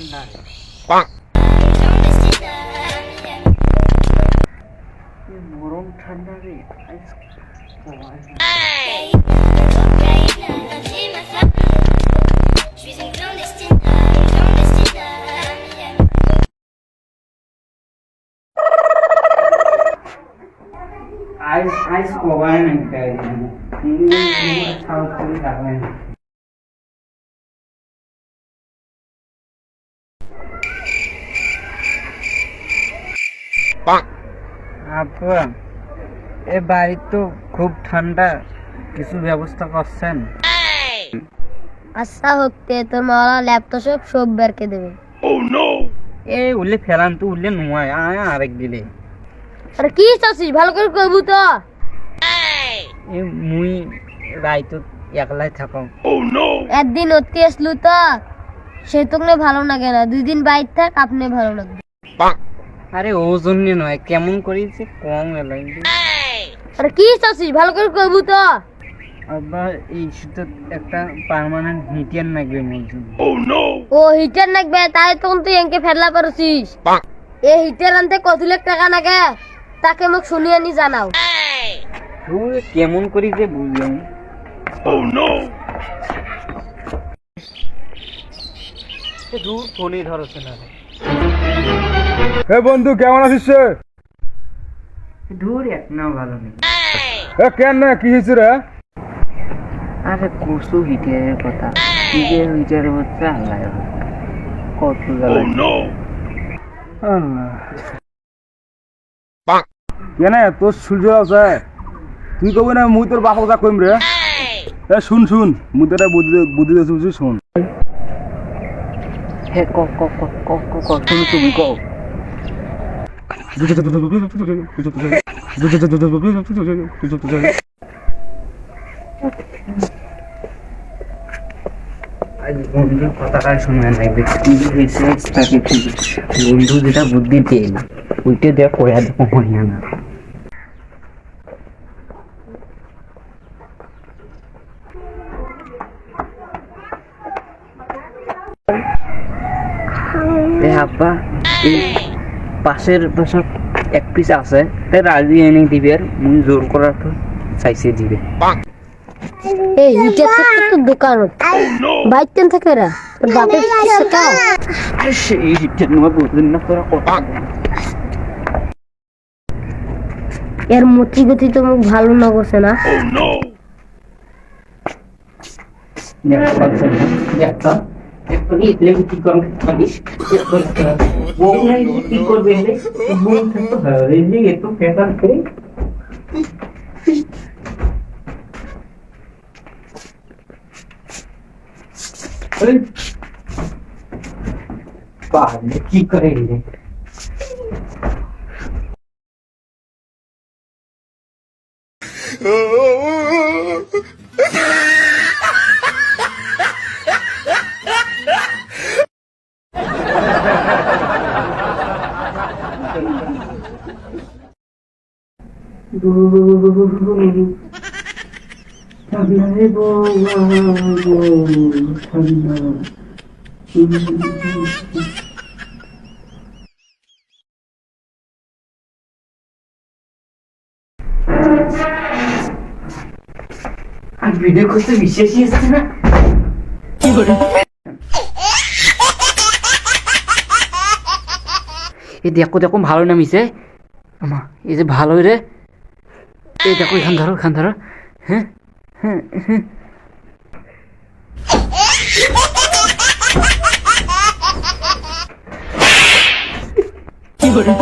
ঠান্ডা রে গরম ঠান্ডা রে আইস কবাই নাই খাই খাওয়া করে রাখবেন আপা এ বাড়ি তো খুব ঠান্ডা কিছু ব্যবস্থা করছেন আচ্ছা হতে তোর মাওলা ল্যাপটপ সব বেরকে দেবে এ উল্লে ফেলান তো উল্লে নুয়ায় আরেক দিলে আরে কি চাচ্ছিস ভালো করে কইবু তো এ মুই রাইতো একলাই থাকো একদিন অতি আসলু তো সে তোকে ভালো লাগে না 2 দিন বাইর থাক আপনি ভালো লাগবে আরে ও জন্য নয় কেমন করিছে কম এলাই আরে কি চাচ্ছিস ভালো করে কইবু তো আবার এই শুধু একটা পার্মানেন্ট হিটার লাগবে বলছি ও হিটার লাগবে তাই তখন তুই এনকে ফেরলা পারছিস এ হিটার আনতে কত লাখ টাকা লাগে তাকে মোক শুনিয়ে নি জানাও তুই কেমন করিছে বুঝলাম দূর ফোনই ধরছে না এ বন্ধু কেমন আছিস রে? দূর এক না ভালো নেই এ কেন না কি হয়েছে রে? আরে কুসু হিটারের কথা কি যে হিটারের হচ্ছে আল্লাহ কত জ্বালা কেন তোর সূর্য আছে তুই কবি না মুই তোর বাপক যা কইম রে এ শুন শুন মুই তোরা বুদ্ধি দিয়েছি শুন হে ক ক ক ক ক ক তুমি তুমি কও বন্ধুর কথাটা শুনে লাগবে বন্ধু যেটা বুদ্ধি দিয়ে ওইটা দেওয়া করে দেবো হয় না আব্বা এই পাশের বাসা এক পিস আছে রাজি এনে দিবে আর মুই জোর করার তো চাইছে দিবে এই হিটার থেকে তো দোকান বাইতেন থাকে রা তোর বাপের কিসে কা আরে সেই হিটার নোয়া বুঝলেন না তোরা কথা এর মতি গতি তো মুখ ভালো না করছে না একটা এখনই এলে কি করবে পারিস ও নাই কি করবে রে বল তো ধরে দিয়ে তো পেপার করে পারলে কি করে রে ঠান্ডা রে ঠান্ডা আর ভিডিও করতে বিশ্বাসই আসছে না কি করে এ দেখো দেখো ভালো নামিছে আমা এই যে ভালো রে এই দেখো এখান ধরো হ্যাঁ হ্যাঁ হ্যাঁ কি করে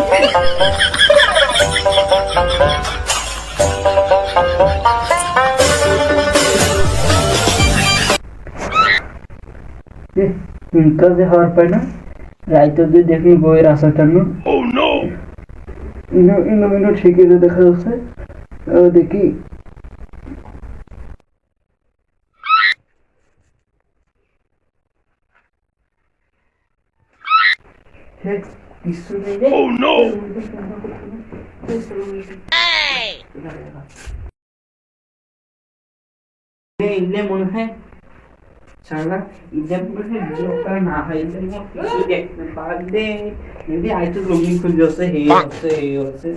যে হওয়ার পায় না রাইতে দিয়ে দেখি বইয়ের আশাটা ইনো ঠিকই যে দেখা যাচ্ছে দেখি মনে হয় সারা ইজাব করে বিরক্ত না হয় এটা কি দেখতে পারবে যদি আইতো লগ্নি খুঁজে আছে হে আছে